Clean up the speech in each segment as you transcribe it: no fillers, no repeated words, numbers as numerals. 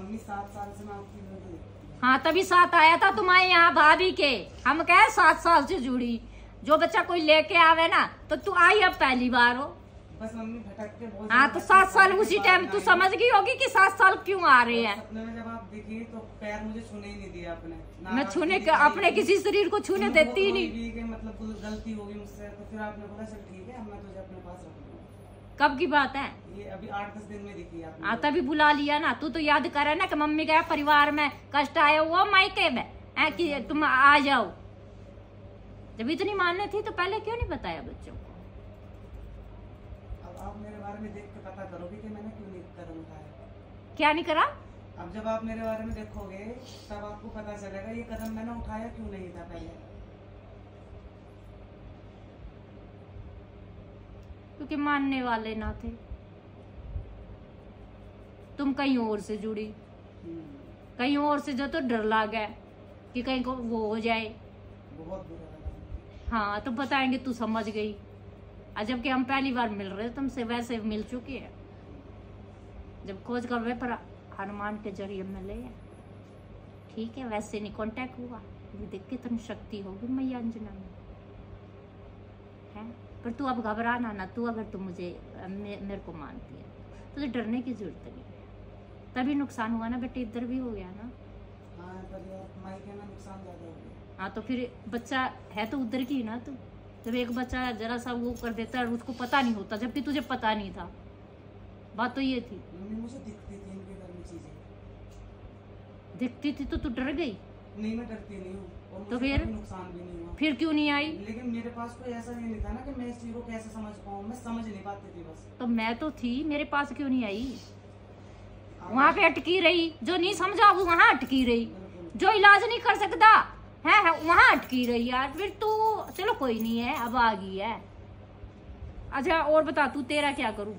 Mummy 7 साल से मैं आपकी वीडियो देखती हूँ। हाँ तभी साथ आया था तुम्हारे यहाँ भाभी के। हम कहे 7 साल से जुड़ी। जो बच्चा कोई लेके आवे ना तो तू आई अब पहली बार हो। बस मम्मी भटक के बहुत। हाँ तो 7 साल उसी टाइम तू समझ गई होगी कि 7 साल क्यों आ रहे हैं। सपने में जब आप दिखी तो पैर मुझे छूने ही नहीं दिया आपने। मैं छूने अपने किसी शरीर को छूने देती ही नहीं। मतलब कुछ गलती होगी मुझसे तो फिर आपने बोला चल ठीक है मैं तुझे अपने पास रखूंगा। कब की बात है ये? अभी 8-10 दिन में दिखी आपने। हाँ तभी बुला लिया ना। तू तो याद करे ना कि मम्मी का परिवार में कष्ट आया वो मायके में कि तुम आ जाओ। जब इतनी मानने थी तो पहले क्यों नहीं बताया बच्चों को। अब आप मेरे बारे में देख के पता करोगे कि मैंने क्यों नहीं कदम उठाया। क्या नहीं करा? अब जब आप मेरे बारे में देखोगे तब आपको पता चलेगा ये कदम मैंने उठाया क्यों नहीं था पहले। क्योंकि मानने वाले ना थे। तुम कहीं और से जुड़ी, कहीं और से जो तो डर लगा कि कहीं को वो हो जाए। बहुत बुरा लगा। हाँ तो बताएंगे तू समझ गई। जबकि हम पहली बार मिल रहे तुमसे, वैसे मिल चुके हैं। जब खोज कर पर हनुमान के जरिए मिले हैं, ठीक है। वैसे नहीं कांटेक्ट हुआ। ये देख कितनी शक्ति होगी मैया अंजना में है। पर तू अब घबराना ना। तू अगर तू मुझे मेरे को मानती है तुझे डरने की जरूरत नहीं है। तभी नुकसान हुआ ना बेटे, इधर भी हो गया ना। हाँ मायके में नुकसान ज्यादा हो गया। हाँ तो फिर बच्चा है तो उधर की ना। तू जब एक बच्चा जरा सा वो कर देता है उसको पता नहीं होता, जबकि तुझे पता नहीं था। बात तो ये थी। मम्मी मुझे दिखती थी इनके घर में चीजें। दिखती थी तो तू डर गई? नहीं मैं डरती नहीं हूँ और तो मुझे फिर कोई नुकसान भी नहीं हुआ। फिर क्यों नहीं आई? लेकिन मेरे पास कोई ऐसा नहीं था ना कि मैं इस चीज को कैसे समझ पाऊँ। मैं समझ नहीं पाती थी बस। तो मैं तो थी, मेरे पास क्यों नहीं आई? वहाँ पे अटकी रही। जो नहीं समझा वो वहाँ अटकी रही। जो इलाज नहीं कर सकता है वहाँ अटकी रही यार। फिर तू चलो कोई नहीं है, अब आ गई है। अच्छा और बता तू तेरा क्या करूँ?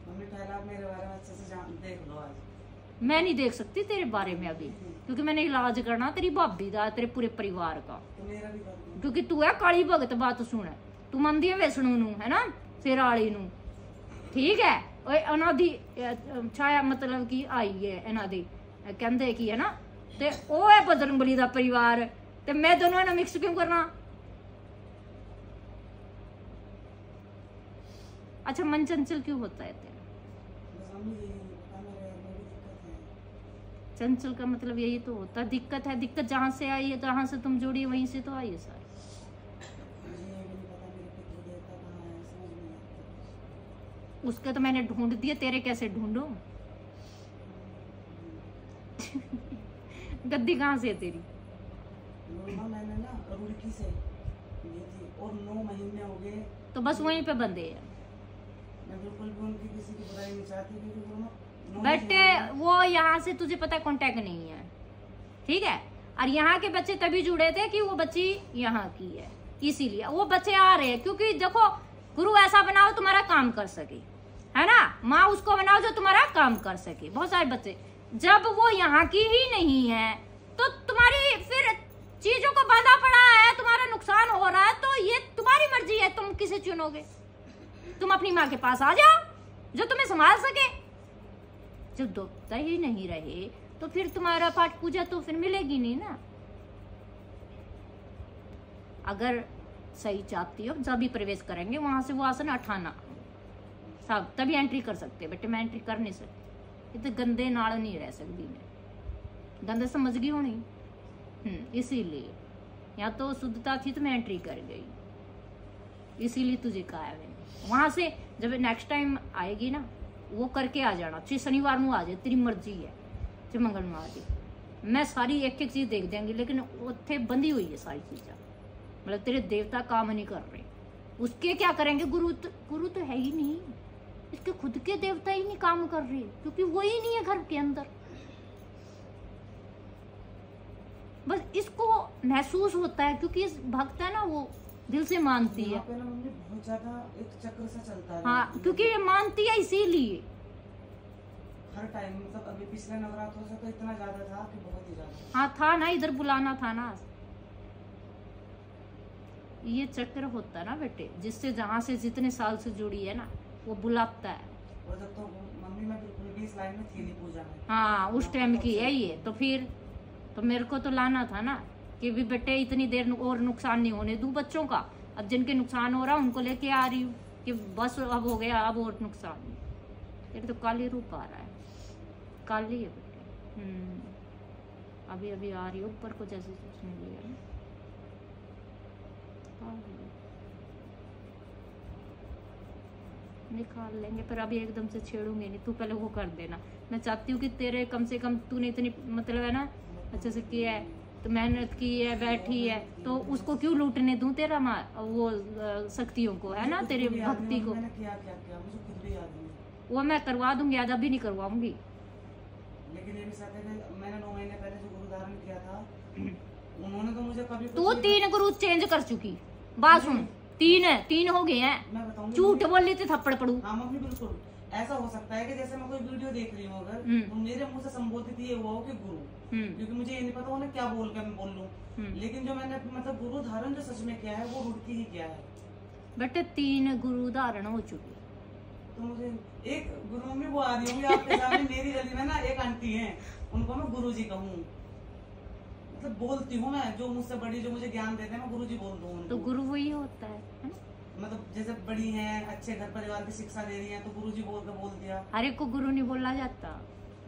मम्मी पहले आप मेरे बारे में अच्छे से देख लो आज। मैं नहीं देख सकती तेरे बारे में अभी, क्योंकि मैंने इलाज करना तेरी भाभी का, तेरे पूरे परिवार का। तो मेरा भी कर दो। क्योंकि तू है काली भगत। बात सुन, तू मंदी है वैष्णु नू है ना, सिर वाली नू, ठीक है। और अनादि छाया मतलब की आई है अनादि कहते की है ना। ते ओ है बजरंगबली दा परिवार ते मैं दोनों ना मिक्स क्यों करना। अच्छा मन चंचल क्यों होता है तेरा? बस मम्मी यही पता मेरी दिक्कत है। चंचल का मतलब यही तो होता है। दिक्कत है, दिक्कत जहाँ से आई है, जहाँ से तुम जोड़ी वहीं से तो आई है सारी। मुझे ये भी नहीं पता मेरे पितृ देवता कहाँ है, समझ नहीं आता। उसके तो मैंने ढूंढ दिए, तेरे कैसे ढूंढूं? गद्दी कहाँ से है तेरी? मैंने ना रुड़की से ली थी और 9 महीने हो गए। तो बस वहीं पे बंदे हैं। मैं बिल्कुल भी उनकी किसी की बुराई नहीं चाहती क्योंकि वो बेटे वो यहाँ से तुझे पता है कांटेक्ट नहीं है, ठीक है। और यहाँ के बच्चे तभी जुड़े थे कि वो बच्ची यहाँ की है, इसीलिए वो बच्चे आ रहे हैं। क्योंकि देखो गुरु ऐसा बनाओ तुम्हारा काम कर सके, है ना। माँ उसको बनाओ जो तुम्हारा काम कर सके। बहुत सारे बच्चे जब वो यहाँ की ही नहीं है तो तुम्हारी फिर चीजों को बांधा पड़ा है, तुम्हारा नुकसान हो रहा है, तो ये तुम्हारी मर्जी है। तुम किसे चुनोगे? तुम अपनी माँ के पास आ जाओ जो तुम्हें संभाल सके। जब दोता ही नहीं रहे तो फिर तुम्हारा पाठ पूजा तो फिर मिलेगी नहीं ना। अगर सही चाहती हो जब भी प्रवेश करेंगे वहां से वो आसन उठाना सब, तभी एंट्री कर सकते। बेटे मैं एंट्री कर नहीं सकती, इतने गंदे नाल नहीं रह सकती मैं। गंदे समझ गई होनी। इसीलिए या तो शुद्धता थी तो मैं एंट्री कर गई, इसीलिए तुझे कहा है मैंने। वहां से जब नेक्स्ट टाइम आएगी ना वो करके आ जाना। चाहे शनिवार में आ जाए, तेरी मर्जी है। चाहे मंगल में आ जाए, मैं सारी एक एक चीज देख देंगी। लेकिन उत्थे बंधी हुई है सारी चीजें, मतलब तेरे देवता काम नहीं कर रहे। उसके क्या करेंगे? गुरु तो है ही नहीं, इसके खुद के देवता ही नहीं काम कर रहे, क्योंकि वो ही नहीं है घर के अंदर। बस इसको महसूस होता है क्योंकि इस भक्त है ना वो दिल से मानती है। बहुत ज्यादा एक चक्र सा चलता है। हाँ क्योंकि ये मानती है इसीलिए हर टाइम। मतलब अभी पिछले नवरात्रों से तो इतना ज्यादा था कि बहुत ही ज्यादा। हाँ था ना, इधर बुलाना था ना। ये चक्र होता है ना बेटे, जिससे जहां से जितने साल से जुड़ी है ना वो बुलाता है। और जब तो मम्मी मैं बिल्कुल भी इस लाइन में थी नहीं पूजा में। हाँ उस टाइम की है ये। तो फिर तो मेरे को तो लाना था ना कि भी बेटे इतनी देर और नुकसान नहीं होने दूं बच्चों का। अब जिनके नुकसान हो रहा उनको लेके आ रही हूँ कि बस अब हो गया, अब और नुकसान नहीं। तेरे तो काली रूप आ रहा है, काली है बेटे। अभी अभी आ रही है ऊपर को जैसे सोचने लिया ना। निकाल लेंगे पर अभी एकदम से छेड़ूंगे नहीं, तू पहले वो कर देना। मैं चाहती हूँ कि तेरे कम से कम तूने इतनी मतलब है ना अच्छे से किया है, तो मेहनत की है, बैठी है, तो उसको क्यों लूटने दूं तेरा वो शक्तियों को, है ना, तेरी भक्ति को। मैंने क्या क्या किया मुझे खुद भी याद नहीं। वो मैं करवा दूंगी, आज अभी नहीं करवाऊंगी। लेकिन ये भी सच है कि मैंने 9 महीने पहले जो गुरु धारण किया था उन्होंने तो मुझे कभी तू 3 गुरु चेंज कर चुकी। बात सुन, 3 हो गए हैं। मैं बताऊंगी झूठ बोल लेते थप्पड़ पड़ू। हाँ मम्मी बिल्कुल ऐसा हो सकता है कि जैसे मैं कोई वीडियो देख रही हूँ अगर तो मेरे मुंह से संबोधित ये हुआ हो कि गुरु, क्योंकि मुझे ये नहीं पता उन्हें क्या बोल के मैं बोल लूं। लेकिन जो मैंने मतलब गुरु धारण जो सच में किया है वो रुड़की ही किया है। बेटे 3 गुरु धारण हो चुके। तो मुझे एक गुरु मम्मी वो आ रही होंगी आपके सामने मेरी गली में ना एक आंटी है, उनको मैं गुरु जी कहूँ, मतलब बोलती हूँ मैं, जो मुझसे बड़ी जो मुझे ज्ञान देते हैं मैं गुरु जी बोल दूँ। तो गुरु वही होता है ना? मतलब जैसे बड़ी हैं, अच्छे घर परिवार की शिक्षा दे रही हैं, तो गुरुजी बोल दिया। हर एक को गुरु नहीं बोला जाता।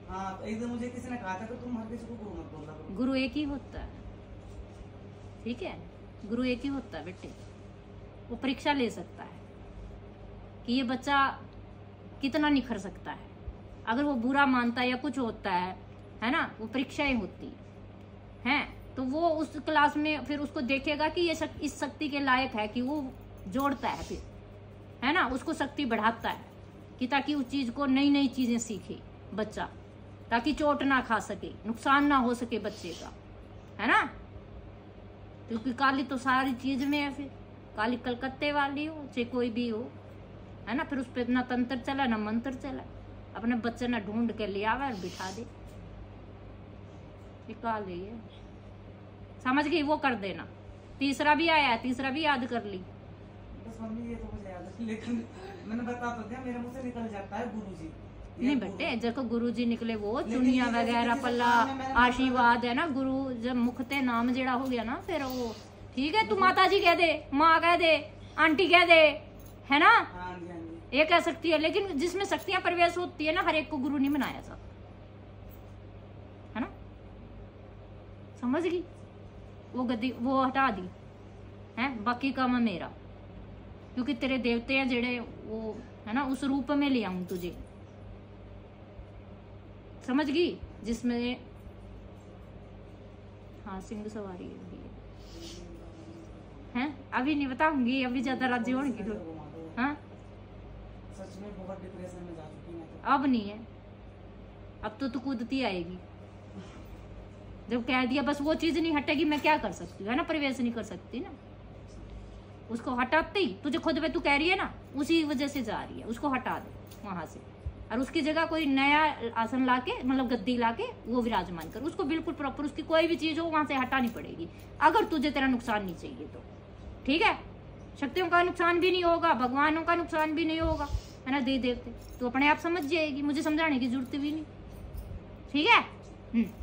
हाँ तो एक दिन मुझे किसी ने कहा था कि तुम हर किसी को गुरु मत बोलना करो। गुरु एक ही होता है, ठीक है, गुरु एक ही होता है बेटे। वो परीक्षा ले सकता है कि ये बच्चा कितना निखर सकता है। अगर वो बुरा मानता है या कुछ होता है ना, वो परीक्षाएं होती हैं, तो वो उस क्लास में फिर उसको देखेगा कि ये इस शक्ति के लायक है कि वो जोड़ता है, फिर है ना, उसको शक्ति बढ़ाता है कि ताकि उस चीज को नई नई चीजें सीखे बच्चा, ताकि चोट ना खा सके, नुकसान ना हो सके बच्चे का, है ना। क्योंकि काली तो सारी चीज में है, फिर काली कलकत्ते वाली हो चाहे कोई भी हो, है ना, फिर उस पर ना तंत्र चला ना मंत्र चला, अपने बच्चे ना ढूंढ के ले आवे और बिठा दे। काली है, समझ गई, वो कर देना। तीसरा भी आया, तीसरा भी याद कर ली। बस मम्मी ये तो मुझे याद है, लेकिन मैंने बता तो दिया, मेरे मुंह से निकल जाता है गुरुजी। नहीं बेटे, जब को गुरुजी निकले वो चुनिया वगैरह पल्ला आशीर्वाद है ना, गुरु जब मुखते नाम जेड़ा हो गया ना, फिर वो ठीक है, तू माता जी कह दे, माँ कह दे, आंटी कह दे, है ना, ये कह सकती है। लेकिन जिसमें शक्तियां प्रवेश होती है ना, हर एक को गुरु नहीं बनाया जाता, है ना, समझ गई। वो गद्दी वो हटा दी है, बाकी काम है मेरा, क्योंकि तेरे देवते हैं जेड़े वो, है ना, उस रूप में ले आऊं तुझे, समझ गई, जिसमें हाँ सिंह सवारी है। अभी नहीं बताऊंगी, अभी ज्यादा राज्य होंगी तो। हाँ सच में बहुत डिप्रेशन में जा चुकी मैं तो। अब नहीं है, अब तो तू कूदती आएगी। जब कह दिया बस वो चीज नहीं हटेगी, मैं क्या कर सकती हूँ, है ना, प्रवेश नहीं कर सकती ना, उसको हटाते ही तुझे खुद पे तू कह रही है ना, उसी वजह से जा रही है, उसको हटा दे वहां से, और उसकी जगह कोई नया आसन लाके, मतलब गद्दी लाके वो विराजमान कर, उसको बिल्कुल प्रॉपर, उसकी कोई भी चीज हो वहां से हटानी पड़ेगी, अगर तुझे तेरा नुकसान नहीं चाहिए तो, ठीक है। शक्तियों का नुकसान भी नहीं होगा, भगवानों का नुकसान भी नहीं होगा, है ना, देवते तो अपने आप समझ जाएगी, मुझे समझाने की जरूरत भी नहीं, ठीक है।